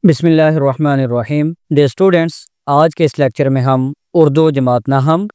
बिस्मिल्लाहिर्रहमानिर्रहीम। Dear students, आज के इस लेक्चर में हम उर्दू जमात नाहम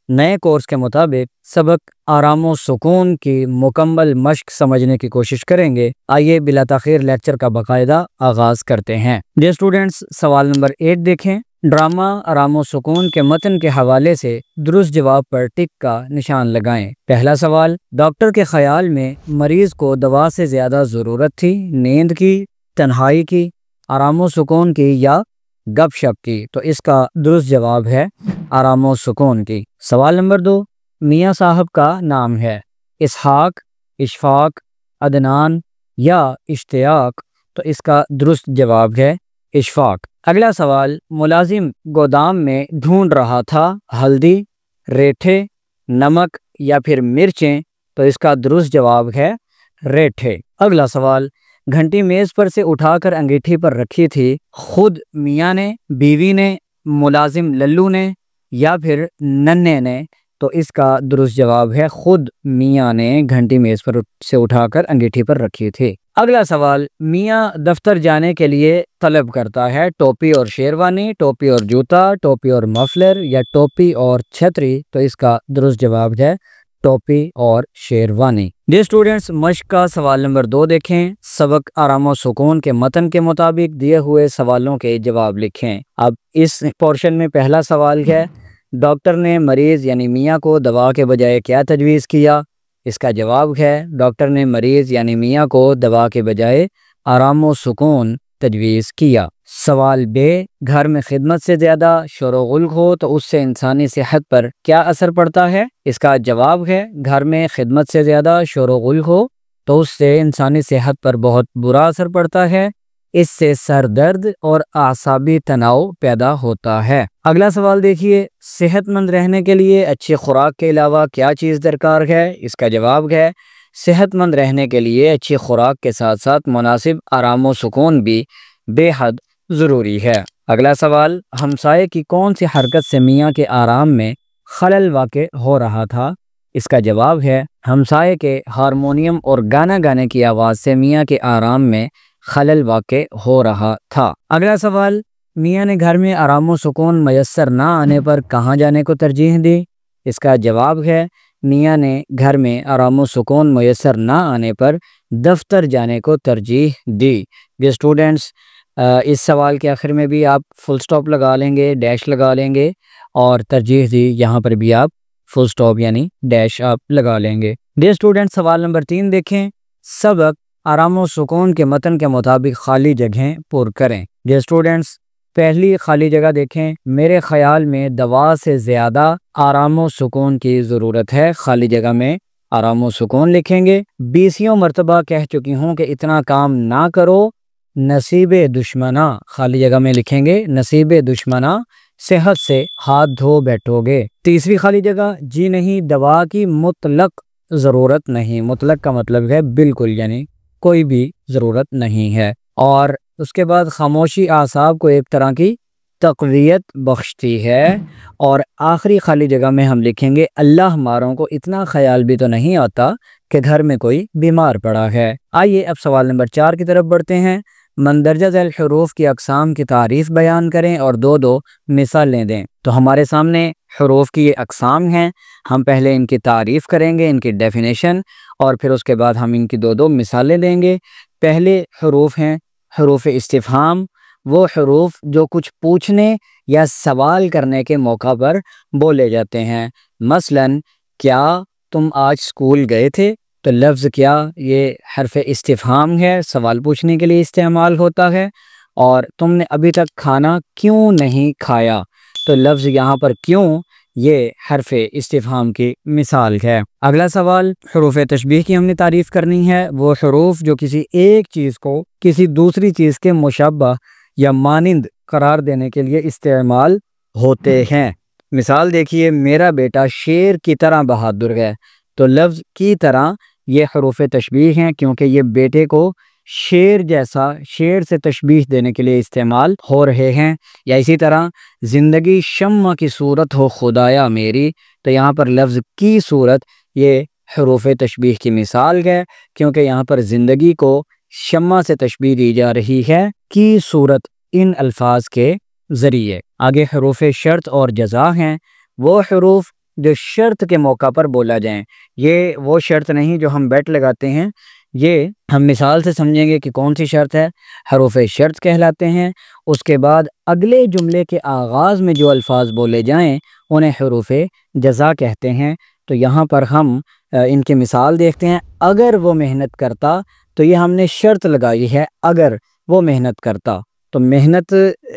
नए कोर्स के मुताबिक सबक आराम व सुकून की मुकम्मल मश्क समझने की कोशिश करेंगे। आइए बिला ताख़ीर लेक्चर का बाकायदा आगाज़ करते हैं। डियर स्टूडेंट्स, सवाल नंबर 8 देखें। ड्रामा आराम व सुकून के मतन के हवाले से दुरुस्त जवाब पर टिक का निशान लगाएं। पहला सवाल, डॉक्टर के ख्याल में मरीज़ को दवा से ज़्यादा ज़रूरत थी नींद की, तन्हाई की, आराम व सुकून की या गपशप की? तो इसका दुरुस्त जवाब है आराम व सुकून की। सवाल नंबर 2, मियाँ साहब का नाम है इसहाक, इशफाक, अदनान या इश्तियाक? तो इसका दुरुस्त जवाब है इशफाक। अगला सवाल, मुलाजिम गोदाम में ढूंढ रहा था हल्दी, रेठे, नमक या फिर मिर्चें? तो इसका दुरुस्त जवाब है रेठे। अगला सवाल, घंटी मेज पर से उठाकर अंगीठी पर रखी थी खुद मियाँ ने, बीवी ने, मुलाजिम लल्लू ने या फिर नन्हे ने? तो इसका दुरुस्त जवाब है खुद मियाँ ने घंटी मेज पर से उठाकर अंगीठी पर रखी थी। अगला सवाल, मियाँ दफ्तर जाने के लिए तलब करता है टोपी और शेरवानी, टोपी और जूता, टोपी और मफलर या टोपी और छतरी? तो इसका दुरुस्त जवाब है टोपी और शेरवानी। डियर स्टूडेंट्स, मश्क का सवाल नंबर 2 देखें। सबक आराम व सुकून के मतन के मुताबिक दिए हुए सवालों के जवाब लिखें। अब इस पोर्शन में पहला सवाल है, डॉक्टर ने मरीज़ यानी मियाँ को दवा के बजाय क्या तजवीज़ किया? इसका जवाब है डॉक्टर ने मरीज़ यानी मियाँ को दवा के बजाय आराम व सुकून तजवीज़ किया। सवाल बे, घर में खिदमत से ज़्यादा शोर-ओ-गुल हो तो उससे इंसानी सेहत पर क्या असर पड़ता है? इसका जवाब है घर में खिदमत से ज़्यादा शोर-ओ-गुल हो तो उससे इंसानी सेहत पर बहुत बुरा असर पड़ता है। इससे सर दर्द और आसाबी तनाव पैदा होता है। अगला सवाल देखिए, सेहतमंद रहने के लिए अच्छी खुराक के अलावा क्या चीज़ दरकार है? इसका जवाब है सेहतमंद रहने के लिए अच्छी खुराक के साथ साथ मुनासिब आराम व सुकून भी बेहद ज़रूरी है। अगला सवाल, हमसाये की कौन सी हरकत से मियाँ के आराम में खलल वाक़े हो रहा था? इसका जवाब है हमसाये के हारमोनियम और गाना गाने की आवाज़ से मियाँ के आराम में खलल वाक़े हो रहा था। अगला सवाल, मियाँ ने घर में आराम व सुकून मयस्सर ना आने पर कहाँ जाने को तरजीह दी? इसका जवाब है मियाँ ने घर में आराम व सुकून मयस्सर ना आने पर दफ्तर जाने को तरजीह दी। ये स्टूडेंट्स, इस सवाल के आखिर में भी आप फुल स्टॉप लगा लेंगे, डैश लगा लेंगे और तरजीह दी यहाँ पर भी आप फुल स्टॉप यानी डैश आप लगा लेंगे। डियर स्टूडेंट्स, सवाल नंबर 3 देखें। सबक आराम व सुकून के मतन के मुताबिक खाली जगहें पुर करें। डियर स्टूडेंट्स, पहली खाली जगह देखें। मेरे ख्याल में दवा से ज़्यादा आराम व सुकून की ज़रूरत है। खाली जगह में आराम व सुकून लिखेंगे। 20 मरतबा कह चुकी हूँ कि इतना काम ना करो, नसीबे दुश्मना। खाली जगह में लिखेंगे नसीबे दुश्मना, सेहत से हाथ धो बैठोगे। तीसरी खाली जगह, जी नहीं दवा की मुतलक ज़रूरत नहीं। मुतलक का मतलब है बिल्कुल, यानी कोई भी ज़रूरत नहीं है। और उसके बाद खामोशी आसाब को एक तरह की तक़वियत बख्शती है। और आखिरी खाली जगह में हम लिखेंगे अल्लाह मारों को इतना ख्याल भी तो नहीं आता कि घर में कोई बीमार पड़ा है। आइए अब सवाल नंबर 4 की तरफ बढ़ते हैं। मंदरजा ज़ैल हुरूफ की अक़साम की तारीफ़ बयान करें और दो मिसालें दें। तो हमारे सामने हुरूफ की ये अक़साम हैं। हम पहले इनकी तारीफ़ करेंगे, इनकी डेफिनेशन, और फिर उसके बाद हम इनकी दो मिसालें देंगे। पहले हुरूफ हैं हुरूफ इस्तिफ़हाम, वो हुरूफ जो कुछ पूछने या सवाल करने के मौका पर बोले जाते हैं। मसलन, क्या तुम आज स्कूल गए थे? तो लफ्ज़ क्या ये हर्फ इस्तिफ़हाम है, सवाल पूछने के लिए इस्तेमाल होता है। और तुमने अभी तक खाना क्यों नहीं खाया? तो लफ्ज़ यहाँ पर क्यों ये हर्फ इस्तिफ़हाम की मिसाल है। अगला सवाल, हुरूफ तशबीह की हमने तारीफ़ करनी है। वो हुरूफ जो किसी एक चीज़ को किसी दूसरी चीज़ के मुशब्बह या मानिंद करार देने के लिए इस्तेमाल होते हैं। मिसाल देखिए, मेरा बेटा शेर की तरह बहादुर है। तो लफ्ज़ की तरह ये हुरूफ तशबीह हैं क्योंकि ये बेटे को शेर जैसा, शेर से तशबीह देने के लिए इस्तेमाल हो रहे हैं। या इसी तरह, ज़िंदगी शम्मा की सूरत हो खुदाया मेरी। तो यहाँ पर लफ्ज़ की सूरत ये हुरूफ तशबीह की मिसाल है क्योंकि यहाँ पर ज़िंदगी को शम्मा से तशबीह दी जा रही है की सूरत इन अल्फाज के ज़रिए। आगे हरूफ शर्त और जज़ा हैं, वो हरूफ जो शर्त के मौका पर बोला जाए। ये वो शर्त नहीं जो हम बेट लगाते हैं, ये हम मिसाल से समझेंगे कि कौन सी शर्त है। हरूफ शर्त कहलाते हैं। उसके बाद अगले जुमले के आगाज़ में जो अल्फाज बोले जाएं उन्हें हरूफ जज़ा कहते हैं। तो यहाँ पर हम इनकी मिसाल देखते हैं। अगर वो मेहनत करता, तो ये हमने शर्त लगाई है, अगर वो मेहनत करता। तो मेहनत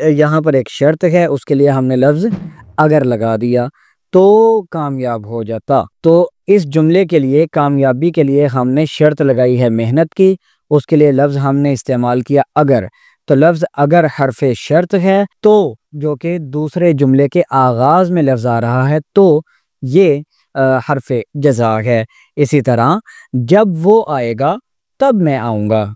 यहाँ पर एक शर्त है, उसके लिए हमने लफ्ज़ अगर लगा दिया तो कामयाब हो जाता। तो इस जुमले के लिए कामयाबी के लिए हमने शर्त लगाई है मेहनत की, उसके लिए लफ्ज़ हमने इस्तेमाल किया अगर। तो लफ्ज़ अगर हरफ़े शर्त है, तो जो कि दूसरे जुमले के आगाज़ में लफ्ज़ आ रहा है, तो ये हरफ़े जज़ा है। इसी तरह जब वो आएगा तब मैं आऊँगा,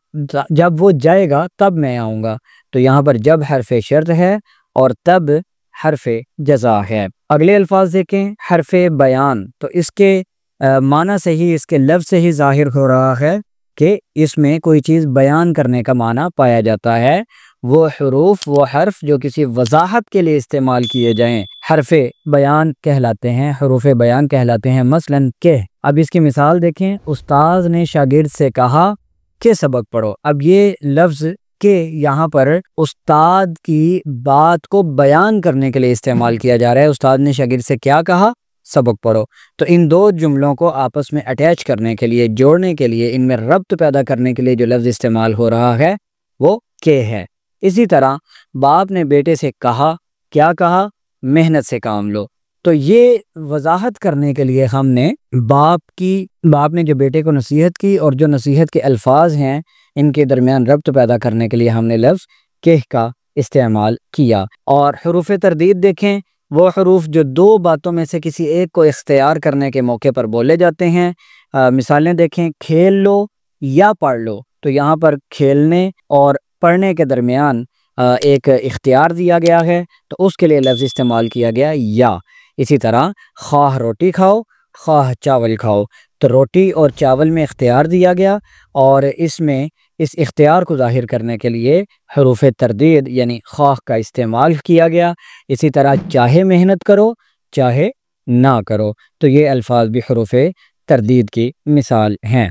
जब वो जाएगा तब मैं आऊँगा। तो यहाँ पर जब हरफ़े शर्त है और तब हरफ़े जज़ा है। अगले अल्फाज देखें, हरफ़े बयान। तो इसके माना से ही, इसके लफ्ज़ से ही ज़ाहिर हो रहा है कि इसमें कोई चीज़ बयान करने का माना पाया जाता है। वो हरूफ, वो हर्फ जो किसी वजाहत के लिए इस्तेमाल किए जाएं, हरफ़े बयान कहलाते हैं, हरूफ बयान कहलाते हैं। मसलन के, अब इसकी मिसाल देखें, उस्ताद ने शागिर्द से कहा कि सबक पढ़ो। अब ये लफ्ज़ के यहाँ पर उस्ताद की बात को बयान करने के लिए इस्तेमाल किया जा रहा है। उस्ताद ने शागिर्द से क्या कहा? सबक पढ़ो। तो इन दो जुमलों को आपस में अटैच करने के लिए, जोड़ने के लिए, इनमें रब्त पैदा करने के लिए जो लफ्ज़ इस्तेमाल हो रहा है वो के है। इसी तरह बाप ने बेटे से कहा, क्या कहा? मेहनत से काम लो। तो ये वजाहत करने के लिए हमने बाप ने जो बेटे को नसीहत की और जो नसीहत के अल्फाज हैं इनके दरमियान रब्त पैदा करने के लिए हमने लफ्ज़ केह का इस्तेमाल किया। और हरूफ तरदीद देखें, वो हरूफ जो दो बातों में से किसी एक को इख्तियार करने के मौके पर बोले जाते हैं। मिसालें देखें, खेल लो या पढ़ लो। तो यहाँ पर खेलने और पढ़ने के दरमियान एक इख्तियार दिया गया है, तो उसके लिए लफ्ज़ इस्तेमाल किया गया या। इसी तरह ख्वाह रोटी खाओ ख्वाह चावल खाओ। तो रोटी और चावल में इख्तियार दिया गया और इसमें इस इख्तियार को ज़ाहिर करने के लिए हरूफ तरदीद यानी ख्वाह का इस्तेमाल किया गया। इसी तरह चाहे मेहनत करो चाहे ना करो। तो ये अल्फाज भी हरूफ तरदीद की मिसाल हैं।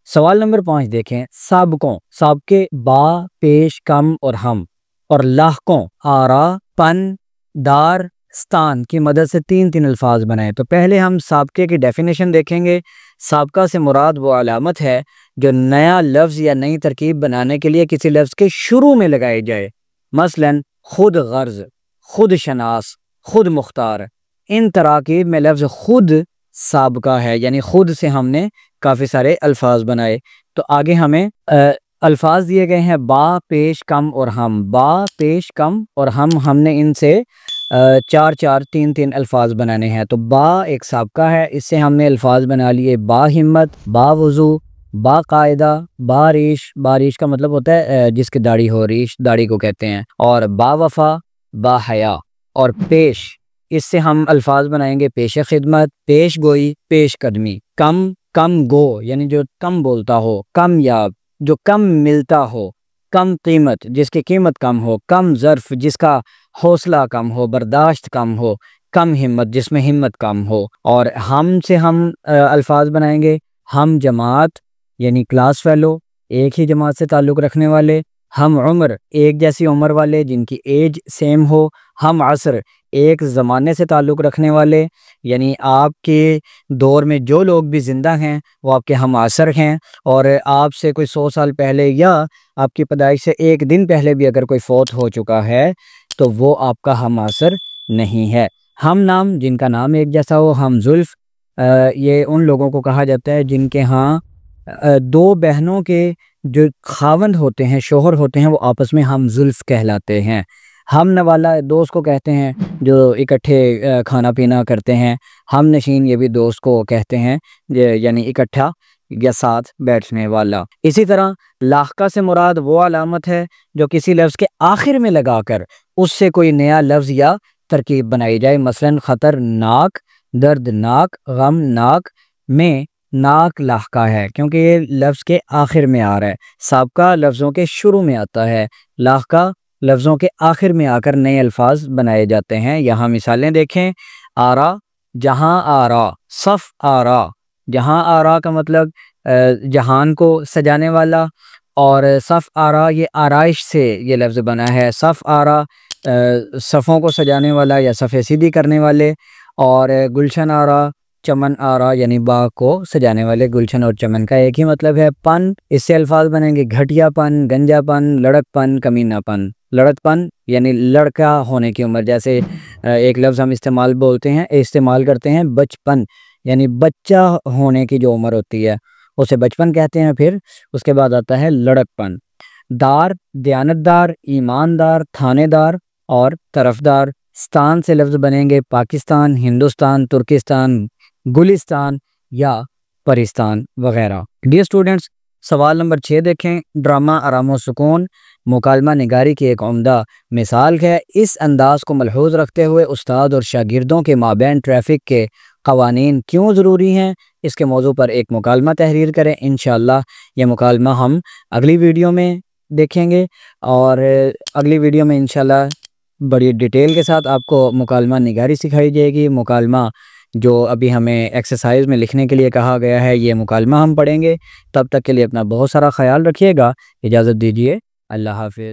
सवाल नंबर 5 देखें, साबकों, साबके बा, पेश, कम और हम, और लाहकों आरा, पन, दार, स्तान की मदद से तीन तीन अल्फाज बनाए। तो पहले हम साबके की डेफिनेशन देखेंगे। साबका से मुराद वो अलामत है जो नया लफ्ज़ या नई तरकीब बनाने के लिए किसी लफ्ज़ के शुरू में लगाई जाए। मसलन खुद गर्ज, खुद शनास, खुद मुख्तार। इन तराकीब में लफ्ज़ खुद साबका है, यानी खुद से हमने काफ़ी सारे अल्फाज बनाए। तो आगे हमें अल्फाज दिए गए हैं बा, पेश, कम और हम। बा, पेश, कम और हम, हमने इनसे चार चार तीन तीन अल्फाज बनाने हैं। तो बा एक साबका है, इससे हमने अल्फाज बना लिए बा हिम्मत, बा वज़ू, बा कायदा, बा रीश। बारिश का मतलब होता है जिसकी दाढ़ी हो, रीश दाढ़ी को कहते हैं। और बा वफ़ा, बा हया। और पेश, इससे हम अल्फाज बनाएंगे पेश खिदमत, पेश गोई, पेश कदमी। कम, कम गो यानी जो कम बोलता हो, कम याब जो कम मिलता हो, कम कीमत जिसकी कीमत कम हो, कम ज़र्फ जिसका हौसला कम हो, बर्दाश्त कम हो, कम हिम्मत जिसमें हिम्मत कम हो। और हम से हम अल्फाज बनाएंगे हम जमात यानी क्लास फेलो, एक ही जमात से ताल्लुक़ रखने वाले। हम उम्र, एक जैसी उम्र वाले जिनकी एज सेम हो। हम असर, एक ज़माने से ताल्लुक़ रखने वाले, यानी आपके दौर में जो लोग भी ज़िंदा हैं वो आपके हम असर हैं। और आपसे कोई 100 साल पहले या आपकी पैदाइश से एक दिन पहले भी अगर कोई फौत हो चुका है तो वो आपका हम असर नहीं है। हम नाम, जिनका नाम एक जैसा हो। हम जुल्फ़, ये उन लोगों को कहा जाता है जिनके यहाँ दो बहनों के जो खावंद होते हैं, शोहर होते हैं, वो आपस में हम जुल्फ़ कहलाते हैं। हम नवाला दोस्त को कहते हैं जो इकट्ठे खाना पीना करते हैं। हम नशीन, ये भी दोस्त को कहते हैं यानी इकट्ठा या साथ बैठने वाला। इसी तरह लाहका से मुराद वो अलामत है जो किसी लफ्ज़ के आखिर में लगाकर उससे कोई नया लफ्ज़ या तरकीब बनाई जाए। मसलन ख़तरनाक, दर्दनाक, गमनाक में नाक लाहका है क्योंकि ये लफ्ज़ के आखिर में आ रहा है। साबका लफ्ज़ों के शुरू में आता है, लाहका लफ्ज़ों के आखिर में आकर नए अल्फाज बनाए जाते हैं। यहाँ मिसालें देखें, आरा, जहाँ आरा, सफ़ आरा। जहाँ आरा का मतलब जहान को सजाने वाला, और सफ़ आरा ये आराइश से ये लफ्ज़ बना है। सफ़ आरा सफ़ों को सजाने वाला या सफ़े सीधी करने वाले, और गुलशन आरा, चमन आरा यानी बाग को सजाने वाले। गुलशन और चमन का एक ही मतलब है। पन, इससे अल्फाज बनेंगे घटियापन, गंजापन, लड़कपन, कमीनापन। लड़कपन यानी लड़का होने की उम्र, जैसे एक लफ्ज़ हम इस्तेमाल करते हैं बचपन, यानी बच्चा होने की जो उम्र होती है उसे बचपन कहते हैं। फिर उसके बाद आता है लड़कपन। दार, दयानतदार, ईमानदार, थानेदार और तरफदार। स्थान से लफ्ज़ बनेंगे पाकिस्तान, हिंदुस्तान, तुर्किस्तान, गुलिस्तान या परिस्तान वगैरह। डियर स्टूडेंट्स, सवाल नंबर 6 देखें। ड्रामा आराम सुकून मुकालमा निगारी की एक उम्दा मिसाल है। इस अंदाज को मलहूज़ रखते हुए उस्ताद और शागिर्दों के माबैन ट्रैफ़िक के क़वानीन क्यों ज़रूरी हैं, इसके मौजू पर एक मुकालमा तहरीर करें। इंशाअल्लाह ये मुकालमा हम अगली वीडियो में देखेंगे, और अगली वीडियो में इंशाअल्लाह बड़ी डिटेल के साथ आपको मुकालमा निगारी सिखाई जाएगी। मुकालमा जो अभी हमें एक्सरसाइज में लिखने के लिए कहा गया है, ये मुकालमा हम पढ़ेंगे। तब तक के लिए अपना बहुत सारा ख्याल रखिएगा। इजाज़त दीजिए। अल्लाह हाफ़िज़।